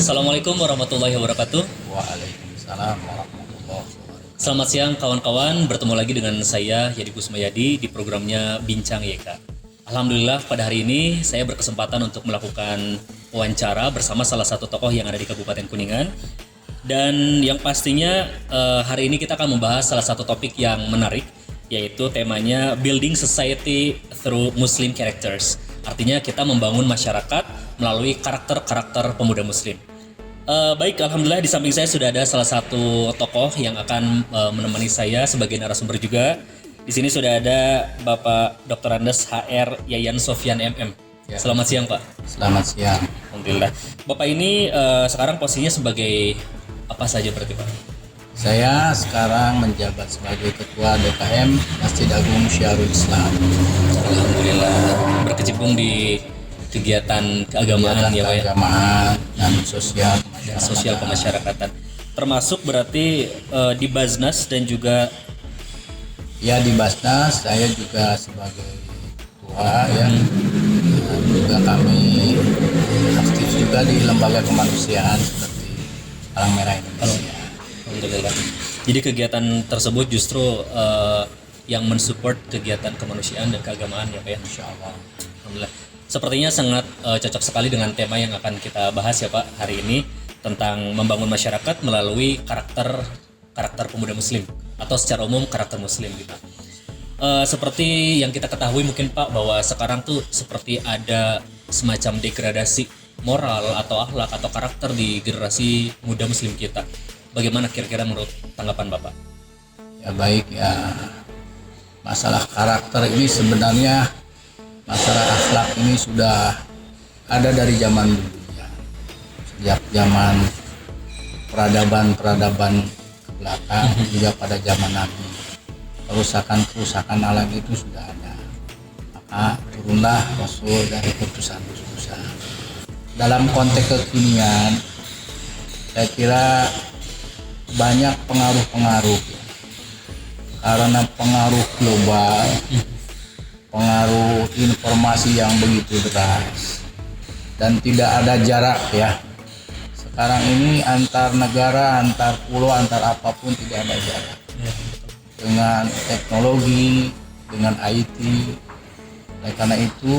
Assalamualaikum warahmatullahi wabarakatuh. Waalaikumsalam warahmatullahi wabarakatuh. Selamat siang kawan-kawan, bertemu lagi dengan saya Yadi Kusmayadi di programnya Bincang YK. Alhamdulillah pada hari ini saya berkesempatan untuk melakukan wawancara bersama salah satu tokoh yang ada di Kabupaten Kuningan. Dan yang pastinya hari ini kita akan membahas salah satu topik yang menarik, yaitu temanya Building Society Through Muslim Characters. Artinya kita membangun masyarakat melalui karakter-karakter pemuda muslim. Baik, alhamdulillah di samping saya sudah ada salah satu tokoh yang akan menemani saya sebagai narasumber juga. Di sini sudah ada Bapak Dr. Andes HR Yayan Sofyan MM. Ya. Selamat siang, Pak. Selamat siang. Alhamdulillah. Bapak ini sekarang posisinya sebagai apa saja berarti, Pak? Saya sekarang menjabat sebagai Ketua DKM Masjid Agung Syiarul Islam. Alhamdulillah berkecimpung di kegiatan keagamaan ya, Pak ya? Keagamaan dan sosial Sosial kemasyarakatan. Termasuk berarti di Baznas dan juga Ya, di Basnas saya juga sebagai ketua ya. Dan juga kami aktif juga di lembaga kemanusiaan seperti Palang Merah Indonesia. Alhamdulillah. Jadi kegiatan tersebut justru yang mensupport kegiatan kemanusiaan dan keagamaan ya, Pak ya? Insya Allah. Alhamdulillah. Sepertinya sangat cocok sekali dengan tema yang akan kita bahas ya, Pak, hari ini, tentang membangun masyarakat melalui karakter pemuda muslim atau secara umum karakter muslim gitu. Seperti yang kita ketahui mungkin, Pak, bahwa sekarang tuh seperti ada semacam degradasi moral atau akhlak atau karakter di generasi muda muslim kita. Bagaimana kira-kira menurut tanggapan Bapak? Ya baik ya, masalah karakter ini sebenarnya, masalah akhlak ini sudah ada dari zaman dulu ya. Sejak zaman peradaban ke belakang juga pada zaman Nabi, kerusakan alam itu sudah ada. Maka turunlah Rasul dari keputusan-keputusan. Dalam konteks kekinian, saya kira banyak pengaruh-pengaruh ya. Karena pengaruh global, pengaruh informasi yang begitu deras dan tidak ada jarak ya. Sekarang ini antar negara, antar pulau, antar apapun tidak ada jarak. Dengan teknologi, dengan IT, oleh karena itu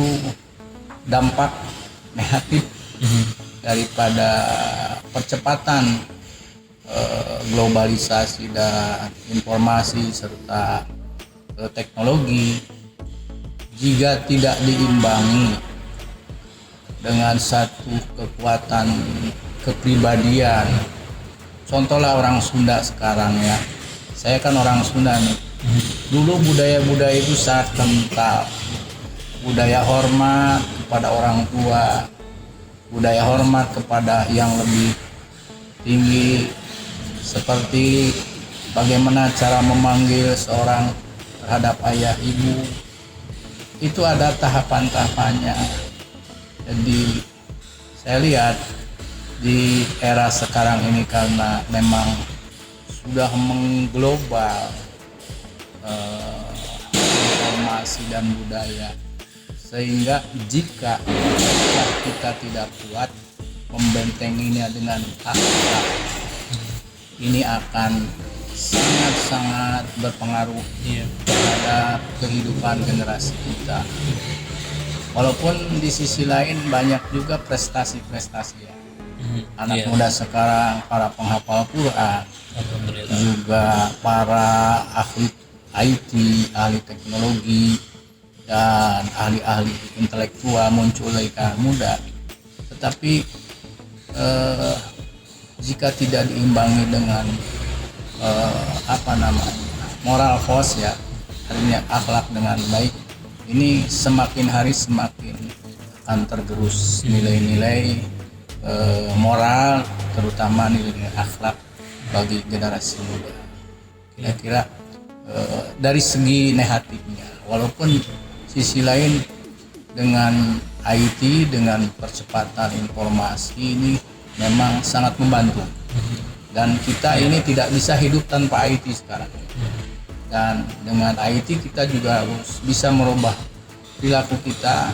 dampak negatif daripada percepatan globalisasi dan informasi serta teknologi jika tidak diimbangi dengan satu kekuatan kepribadian. Contohlah orang Sunda sekarang ya, saya kan orang Sunda nih. Dulu budaya-budaya itu sangat kental, budaya hormat kepada orang tua, budaya hormat kepada yang lebih tinggi, seperti bagaimana cara memanggil seorang terhadap ayah ibu. Itu ada tahapan-tahapannya. Jadi saya lihat di era sekarang ini karena memang sudah mengglobal informasi dan budaya, sehingga jika kita tidak kuat membentenginya dengan akhlak, ini akan sangat-sangat berpengaruh terhadap kehidupan generasi kita. Walaupun di sisi lain banyak juga prestasi-prestasi ya. Anak muda sekarang, para penghafal Quran, juga para ahli IT, ahli teknologi, dan ahli-ahli intelektual muncul dari kalangan muda. Tetapi jika tidak diimbangi dengan moral force ya, artinya akhlak dengan baik, ini semakin hari semakin akan tergerus nilai-nilai moral, terutama nilai akhlak bagi generasi muda. Kira-kira dari segi negatifnya, walaupun sisi lain dengan IT, dengan percepatan informasi ini memang sangat membantu, dan kita ini tidak bisa hidup tanpa IT sekarang. Dan dengan IT kita juga harus bisa merubah perilaku kita,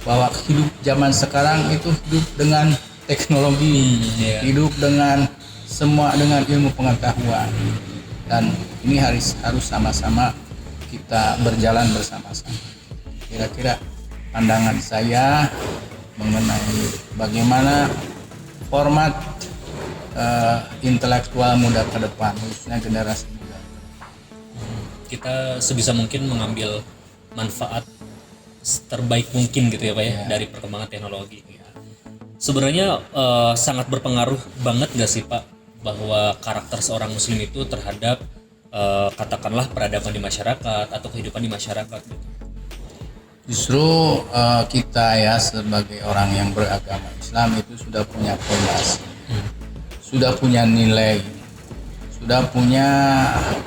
bahwa hidup zaman sekarang itu hidup dengan teknologi, Iya. hidup dengan semua dengan ilmu pengetahuan, dan ini harus sama-sama kita berjalan bersama-sama. Kira-kira pandangan saya mengenai bagaimana format intelektual muda ke depan, khususnya generasi muda. Kita sebisa mungkin mengambil manfaat terbaik mungkin gitu ya Pak ya, dari perkembangan teknologi. Sebenarnya sangat berpengaruh banget nggak sih Pak bahwa karakter seorang muslim itu terhadap katakanlah peradaban di masyarakat atau kehidupan di masyarakat gitu. Justru kita ya sebagai orang yang beragama Islam itu sudah punya fondasi, sudah punya nilai, sudah punya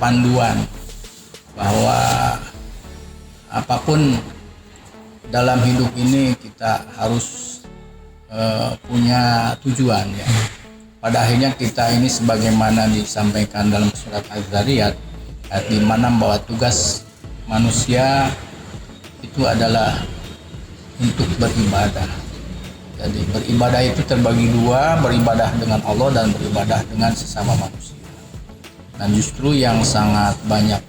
panduan bahwa apapun dalam hidup ini kita harus punya tujuan ya. Pada akhirnya kita ini sebagaimana disampaikan dalam surat Az-Zariyat ayat 5 bahwa tugas manusia itu adalah untuk beribadah. Jadi beribadah itu terbagi dua, beribadah dengan Allah dan beribadah dengan sesama manusia. Dan justru yang sangat banyak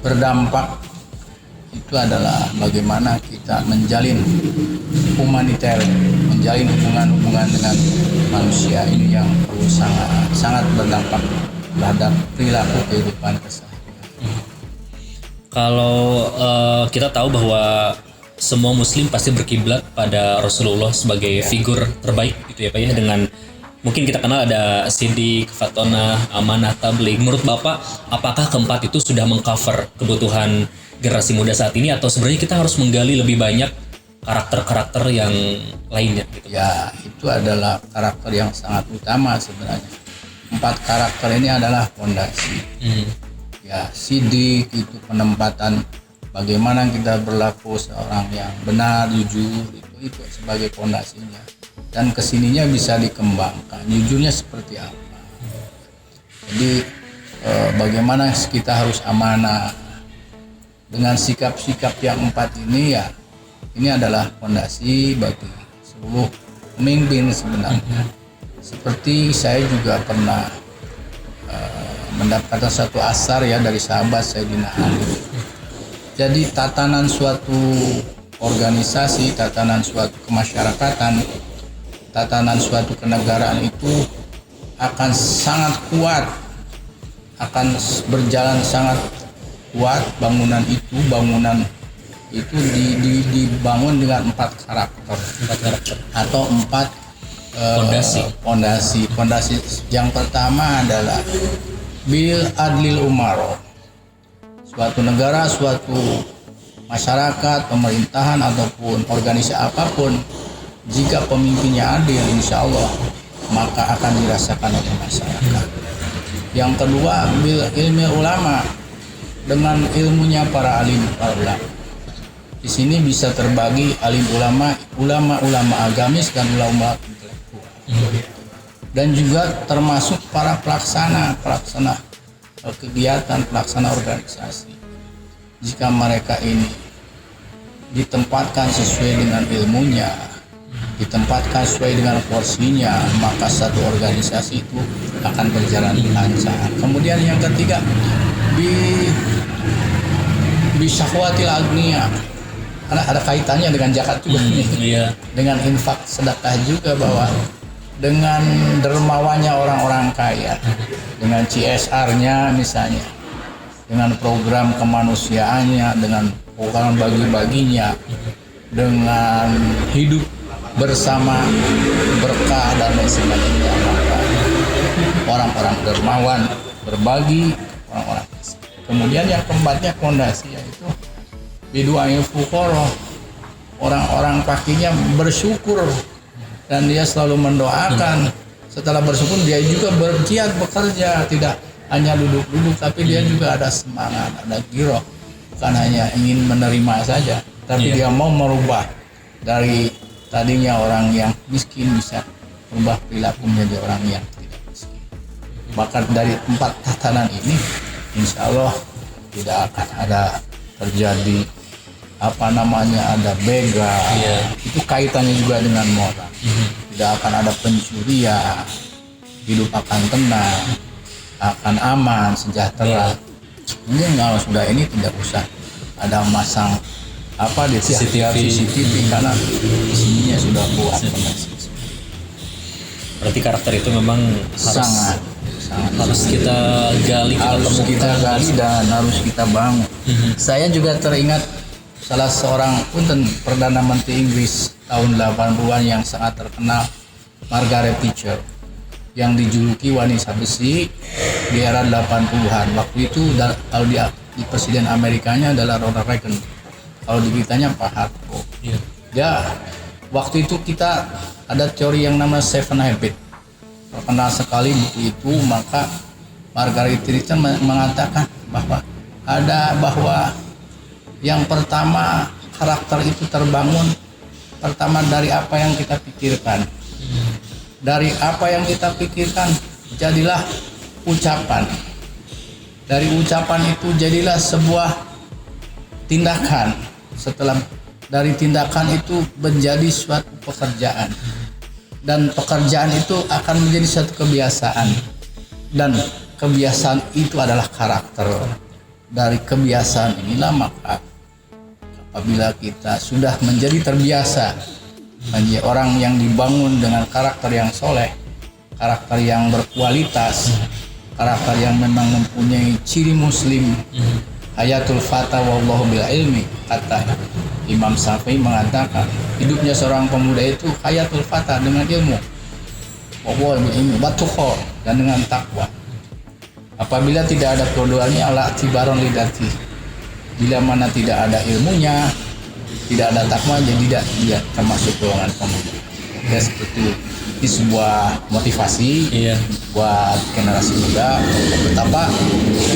berdampak itu adalah bagaimana kita menjalin humaniter, menjalin hubungan-hubungan dengan manusia ini yang perlu sangat berdampak terhadap perilaku kehidupan keseharian. Kalau kita tahu bahwa semua muslim pasti berkiblat pada Rasulullah sebagai figur terbaik gitu ya Pak ya, dengan mungkin kita kenal ada Siddiq, Fatona, Amanah, Tabligh. Menurut Bapak, apakah keempat itu sudah mengcover kebutuhan generasi muda saat ini atau sebenarnya kita harus menggali lebih banyak karakter-karakter yang lainnya gitu? Ya, itu adalah karakter yang sangat utama sebenarnya. 4 karakter ini adalah fondasi. Ya, Siddiq itu penempatan bagaimana kita berlaku seorang yang benar, jujur, itu sebagai fondasinya. Dan kesininya bisa dikembangkan, jujurnya seperti apa. Jadi bagaimana kita harus amanah dengan sikap-sikap yang 4 ini ya. Ini adalah fondasi bagi seluruh pemimpin sebenarnya. Seperti saya juga pernah mendapatkan satu asar ya dari sahabat Sayyidina Ali. Jadi tatanan suatu organisasi, tatanan suatu kemasyarakatan, tatanan suatu kenegaraan itu akan sangat kuat, akan berjalan sangat kuat. Bangunan itu dibangun dengan 4 karakter atau 4 fondasi. Yang pertama adalah bil adlil umaro. Suatu negara, suatu masyarakat, pemerintahan ataupun organisasi apapun, jika pemimpinnya adil, insya Allah maka akan dirasakan oleh masyarakat. Yang kedua bil ilmi ulama, dengan ilmunya para alim, para ulama. Di sini bisa terbagi alim ulama agamis dan ulama intelektual. Dan juga termasuk para pelaksana kegiatan, pelaksana organisasi. Jika mereka ini ditempatkan sesuai dengan ilmunya, ditempatkan sesuai dengan porsinya, maka satu organisasi itu akan berjalan lancar. Kemudian yang ketiga bisyahwatil agniya, karena ada kaitannya dengan zakat juga Iya. dengan infak sedekah juga, bahwa dengan dermawannya orang-orang kaya, dengan CSR-nya misalnya, dengan program kemanusiaannya, dengan program bagi-baginya, dengan hidup bersama berkah dan lain sebagainya, maka orang-orang dermawan berbagi, orang-orang. Kemudian yang keempatnya fondasi, yaitu bidu'ail fuqara, orang-orang pakinya bersyukur dan dia selalu mendoakan. Setelah bersyukur dia juga bergiat bekerja, tidak hanya duduk-duduk, tapi dia juga ada semangat, ada giroh, bukan hanya ingin menerima saja, tapi dia mau merubah dari tadinya orang yang miskin bisa berubah perilaku menjadi orang yang tidak miskin. Bahkan dari 4 tatanan ini, insya Allah tidak akan ada terjadi ada begal. Itu kaitannya juga dengan moral. tidak akan ada pencurian, hidup akan tenang, akan aman, sejahtera. Mungkin kalau sudah ini tidak usah ada masang di CCTV karena isinya sudah buat. Berarti karakter itu memang Sangat harus kita gali, kita gali dan harus kita bangun. Saya juga teringat salah seorang Perdana Menteri Inggris tahun 80-an yang sangat terkenal, Margaret Thatcher, yang dijuluki wanita besi di era 80-an. Waktu itu kalau di presiden Amerikanya adalah Ronald Reagan, kalau di kitanya Pak Harto. Ya, waktu itu kita ada teori yang namanya Seven Habits, terkenal sekali buku itu. Maka Margaret Thatcher mengatakan bahwa yang pertama, karakter itu terbangun pertama dari apa yang kita pikirkan. Dari apa yang kita pikirkan jadilah ucapan. Dari ucapan itu jadilah sebuah tindakan. Setelah dari tindakan itu menjadi suatu pekerjaan. Dan pekerjaan itu akan menjadi suatu kebiasaan. Dan kebiasaan itu adalah karakter. Dari kebiasaan inilah maka apabila kita sudah menjadi terbiasa menjadi orang yang dibangun dengan karakter yang soleh, karakter yang berkualitas, karakter yang memang mempunyai ciri muslim, hayatul fata wallahu bil ilmi, kata Imam Syafi'i mengatakan hidupnya seorang pemuda itu hayatul fata dengan ilmu, wallahu bil ilmi watuqo, dan dengan takwa. Apabila tidak ada keduanya ala tibaron lidati, bila mana tidak ada ilmunya, tidak ada takwa, jadi tidak termasuk golongan pemuda. Ya seperti ini sebuah motivasi buat generasi muda betapa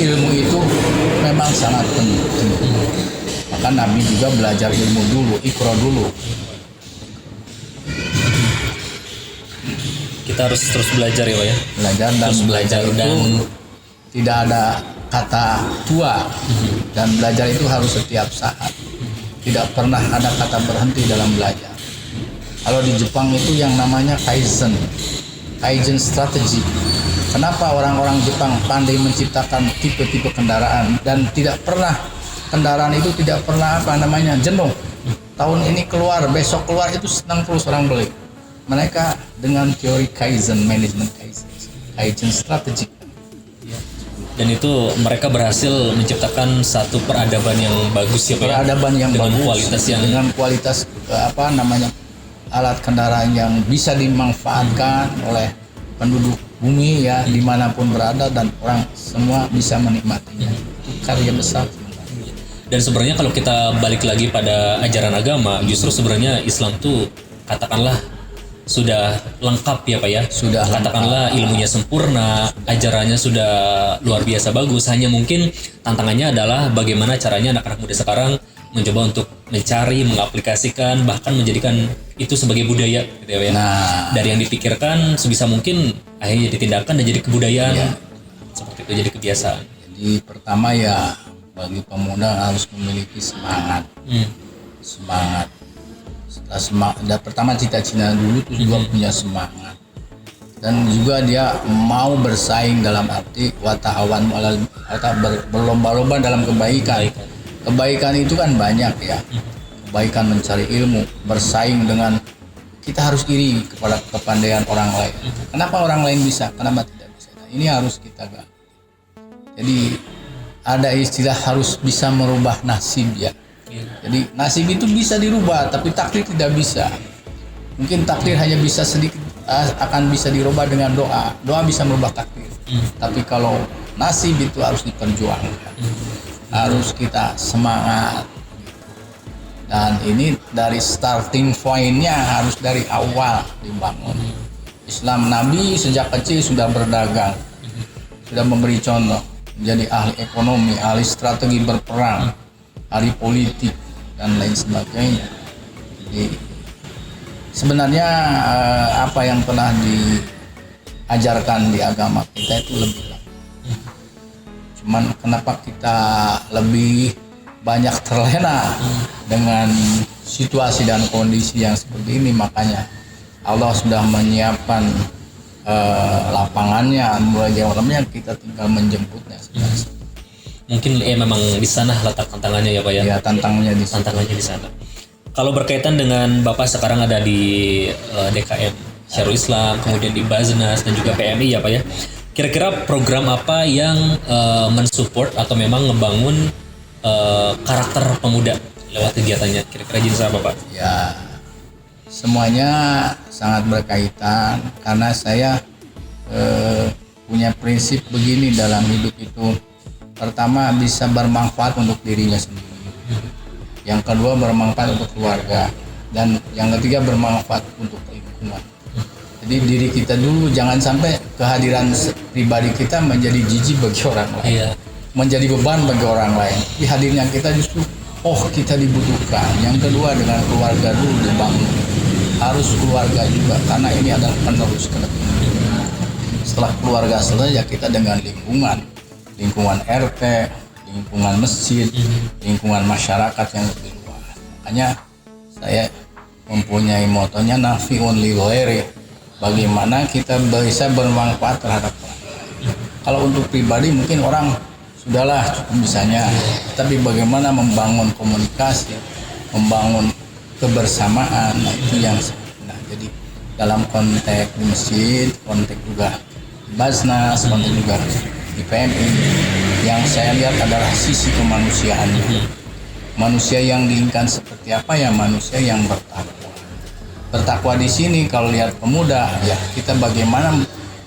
ilmu itu memang sangat penting. Maka Nabi juga belajar ilmu dulu, ikro dulu. Kita harus terus belajar ya Pak ya. Belajar itu tidak ada kata tua, dan belajar itu harus setiap saat. Tidak pernah ada kata berhenti dalam belajar. Kalau di Jepang itu yang namanya kaizen strategi. Kenapa orang-orang Jepang pandai menciptakan tipe-tipe kendaraan dan kendaraan itu tidak pernah jenuh. Tahun ini keluar, besok keluar, itu senang terus orang beli. Mereka dengan teori kaizen, manajemen kaizen strategi. Dan itu mereka berhasil menciptakan satu peradaban yang bagus ya Pak. Peradaban yang dengan bagus, dengan kualitas alat kendaraan yang bisa dimanfaatkan oleh penduduk bumi ya, dimanapun berada, dan orang semua bisa menikmatinya. Itu karya besar. Dan sebenarnya kalau kita balik lagi pada ajaran agama, justru sebenarnya Islam tuh katakanlah sudah lengkap ya Pak ya. Sudah katakanlah ilmunya sempurna, ajarannya sudah luar biasa bagus. Hanya mungkin tantangannya adalah bagaimana caranya anak-anak muda sekarang mencoba untuk mencari, mengaplikasikan, bahkan menjadikan itu sebagai budaya gitu ya. Nah, dari yang dipikirkan sebisa mungkin akhirnya ditindakan dan jadi kebudayaan. Seperti itu, jadi kebiasaan. Jadi pertama ya bagi pemuda harus memiliki semangat. Semangat. Setelah pertama cita-cita dulu, terus juga punya semangat, dan juga dia mau bersaing dalam arti wata'awan berlomba-lomba dalam kebaikan. Kebaikan itu kan banyak ya, kebaikan mencari ilmu, bersaing dengan kita harus iri kepada kepandaian orang lain. Kenapa orang lain bisa, kenapa tidak bisa? Nah, ini harus kita ganti. Jadi ada istilah harus bisa merubah nasib ya. Jadi nasib itu bisa dirubah, tapi takdir tidak bisa. Mungkin takdir hanya bisa sedikit, akan bisa dirubah dengan doa. Doa bisa merubah takdir. Tapi kalau nasib itu harus diperjuangkan. Harus kita semangat. Dan ini dari starting point-nya harus dari awal dibangun. Islam, Nabi sejak kecil sudah berdagang, sudah memberi contoh, menjadi ahli ekonomi, ahli strategi berperang, ahli politik, dan lain sebagainya. Jadi sebenarnya apa yang telah diajarkan di agama kita itu lebih lengkap. Cuman kenapa kita lebih banyak terlena dengan situasi dan kondisi yang seperti ini, makanya Allah sudah menyiapkan lapangannya, mulai jam malamnya, kita tinggal menjemputnya. Mungkin memang di sana letak tantangannya ya Pak ya. Ya, tantangannya di situ. Tantangannya di sana. Kalau berkaitan dengan Bapak sekarang ada di DKM Syarul Islam, kemudian di Baznas dan juga PMI ya Pak ya. Kira-kira program apa yang mensupport atau memang ngebangun karakter pemuda lewat kegiatannya? Kira-kira jenis apa Pak? Ya, semuanya sangat berkaitan karena saya punya prinsip begini dalam hidup itu. Pertama, bisa bermanfaat untuk dirinya sendiri. Yang kedua, bermanfaat untuk keluarga. Dan yang ketiga, bermanfaat untuk lingkungan. Jadi diri kita dulu, jangan sampai kehadiran pribadi kita menjadi jijik bagi orang lain. Iya. Menjadi beban bagi orang lain. Tapi hadirnya kita justru, kita dibutuhkan. Yang kedua, dengan keluarga dulu dibangun. Harus keluarga juga, karena ini adalah penerus ke depan. Setelah keluarga selesai, ya kita dengan lingkungan RT, lingkungan masjid, lingkungan masyarakat yang lebih luas. Makanya saya mempunyai motonya nafi'un li ghairi. Bagaimana kita bisa bermanfaat terhadap orang lain. Kalau untuk pribadi mungkin orang sudahlah cukup bisanya, tapi bagaimana membangun komunikasi, membangun kebersamaan, nah itu yang nah, jadi dalam konteks di masjid, konteks juga di Baznas, konteks juga di PMI, yang saya lihat adalah sisi kemanusiaan. Manusia yang diinginkan seperti apa ya? Manusia yang bertakwa. Bertakwa di sini kalau lihat pemuda, ya kita bagaimana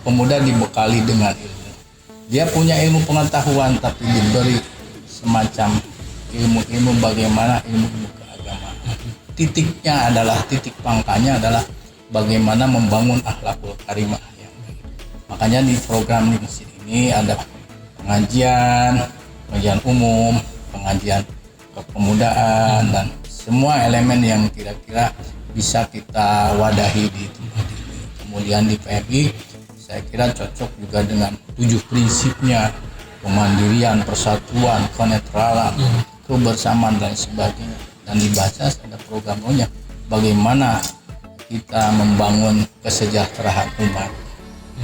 pemuda dibekali dengan ilmu. Dia punya ilmu pengetahuan tapi diberi semacam ilmu bagaimana ilmu keagamaan. Titik pangkalnya adalah bagaimana membangun akhlakul karimah yang baik. Makanya di program di masjid ini ada pengajian umum, pengajian kepemudaan, dan semua elemen yang kira-kira bisa kita wadahi di tempat ini. Kemudian di PMI saya kira cocok juga dengan 7 prinsipnya: kemandirian, persatuan, kenetralan, kebersamaan dan sebagainya. Dan dibaca ada programnya bagaimana kita membangun kesejahteraan umat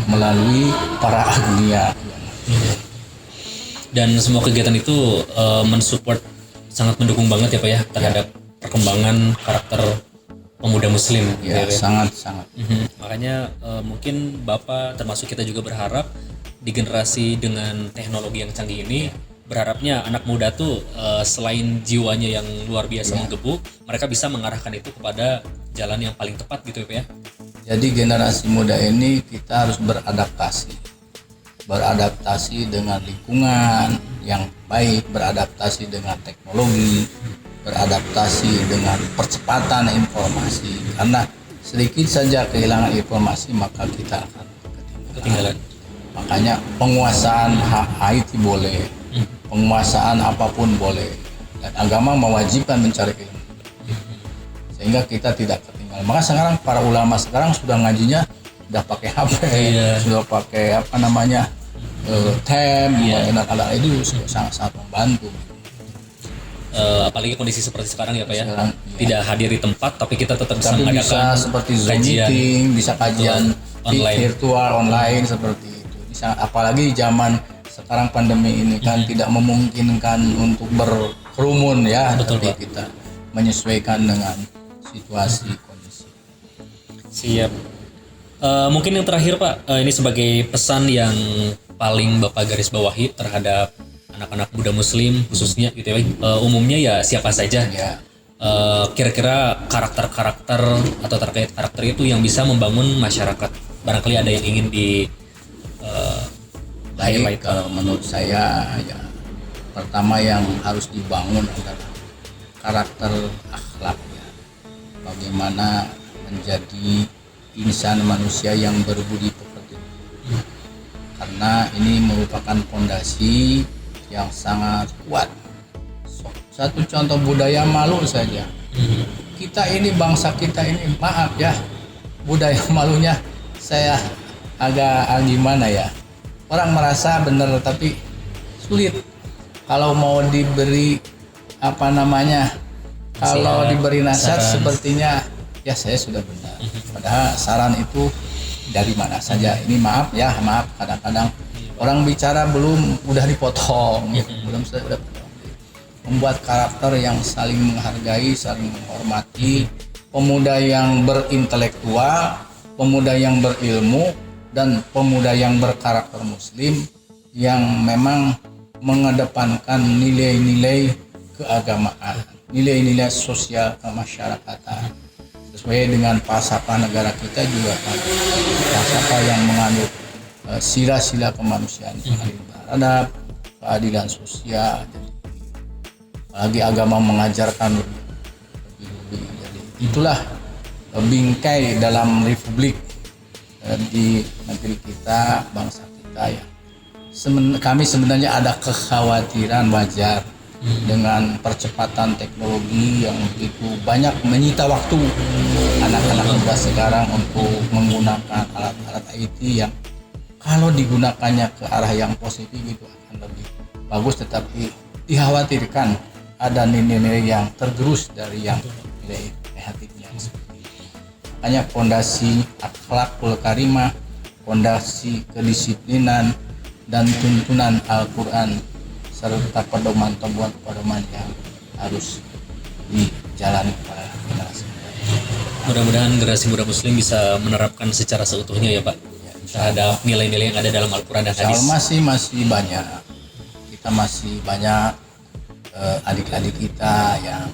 melalui para agnia. Dan semua kegiatan itu mensupport, sangat mendukung banget ya Pak ya terhadap perkembangan karakter pemuda muslim. Ya, gitu ya. Sangat. Makanya mungkin Bapak termasuk kita juga berharap di generasi dengan teknologi yang canggih ini, berharapnya anak muda tuh selain jiwanya yang luar biasa menggebu, mereka bisa mengarahkan itu kepada jalan yang paling tepat gitu ya Pak ya. Jadi generasi muda ini kita harus beradaptasi dengan lingkungan yang baik, beradaptasi dengan teknologi, beradaptasi dengan percepatan informasi. Karena sedikit saja kehilangan informasi maka kita akan ketinggalan. Makanya penguasaan hak IT boleh, penguasaan apapun boleh, dan agama mewajibkan mencari ilmu sehingga kita tidak ketinggalan. Maka sekarang para ulama sekarang sudah ngajinya sudah pakai HP, sudah pakai tab, dan alat itu sangat membantu. Apalagi kondisi seperti sekarang ya Pak ya, Sekarang, tidak hadir di tempat tapi kita tetap bisa tapi mengadakan bisa seperti Zoom kajian meeting, bisa kajian online. virtual online seperti itu. Apalagi zaman sekarang pandemi ini kan tidak memungkinkan untuk berkerumun ya. Betul, tapi Pak. kita menyesuaikan dengan situasi kondisi. Siap. Mungkin yang terakhir Pak, ini sebagai pesan yang paling Bapak garis bawahi terhadap anak-anak muda muslim khususnya gitu ya, umumnya ya siapa saja. Ya. Kira-kira karakter-karakter atau terkait karakter itu yang bisa membangun masyarakat. Barangkali ada yang ingin di highlight. Kalau menurut saya ya, pertama yang harus dibangun adalah karakter akhlak ya. Bagaimana menjadi insan manusia yang berbudi pekerti. Karena ini merupakan fondasi yang sangat kuat. Satu contoh budaya malu saja. Kita ini, bangsa kita ini, maaf ya, budaya malunya saya agak gimana ya. Orang merasa benar tapi sulit. Kalau mau diberi kalau diberi nasihat sepertinya ya saya sudah benar. Padahal saran itu dari mana saja. Ini maaf kadang-kadang orang bicara belum udah dipotong, belum sudah potong. Membuat karakter yang saling menghargai, saling menghormati, pemuda yang berintelektual, pemuda yang berilmu, dan pemuda yang berkarakter muslim yang memang mengedepankan nilai-nilai keagamaan, nilai-nilai sosial kemasyarakatan sesuai dengan falsafah negara kita juga kan, falsafah yang menganut sila-sila kemanusiaan yang adil beradab, keadilan sosial. Apalagi agama mengajarkan lebih. Jadi itulah bingkai dalam republik di negeri kita, bangsa kita ya. Kami sebenarnya ada kekhawatiran wajar dengan percepatan teknologi yang begitu banyak menyita waktu anak-anak muda sekarang untuk menggunakan alat-alat IT yang kalau digunakannya ke arah yang positif itu akan lebih bagus, tetapi dikhawatirkan ada nilai-nilai yang tergerus dari yang nilai negatifnya. Makanya fondasi akhlakul karimah, fondasi kedisiplinan dan tuntunan Al-Quran serta pedoman yang harus dijalani pada generasi muda. Mudah-mudahan generasi muda muslim bisa menerapkan secara seutuhnya ya Pak, terhadap nilai-nilai yang ada dalam Al-Quran dan hadis. Masih banyak, kita masih banyak adik-adik kita yang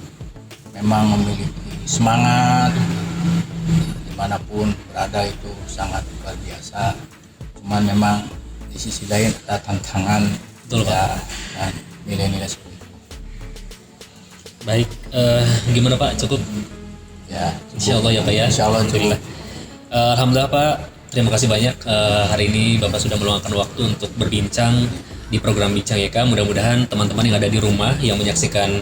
memang memiliki semangat dimanapun berada, itu sangat luar biasa. Cuman memang di sisi lain ada tantangan. Betul, ya, dan nilai-nilai seperti itu. Baik, gimana Pak? Cukup? Ya, Insya Allah ya Pak ya. Insya Allah cukup. Alhamdulillah Pak, terima kasih banyak hari ini Bapak sudah meluangkan waktu untuk berbincang di program Bincang YK. Mudah-mudahan teman-teman yang ada di rumah yang menyaksikan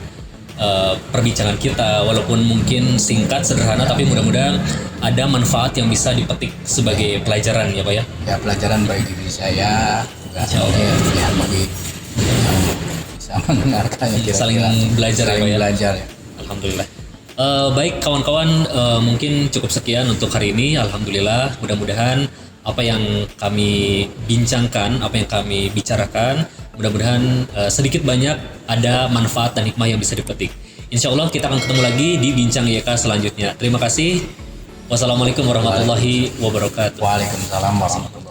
perbincangan kita, walaupun mungkin singkat, sederhana, tapi mudah-mudahan ada manfaat yang bisa dipetik sebagai pelajaran ya Pak ya. Ya, pelajaran bagi diri saya. Insya Allah. Ya, bagi bisa mendengarkannya, saling belajar ya Pak ya. Belajar ya. Alhamdulillah. Baik kawan-kawan, mungkin cukup sekian untuk hari ini. Alhamdulillah, mudah-mudahan apa yang kami bincangkan, apa yang kami bicarakan, mudah-mudahan sedikit banyak ada manfaat dan hikmah yang bisa dipetik. Insya Allah kita akan ketemu lagi di Bincang YK selanjutnya. Terima kasih. Wassalamualaikum warahmatullahi wabarakatuh. Waalaikumsalam warahmatullahi wabarakatuh.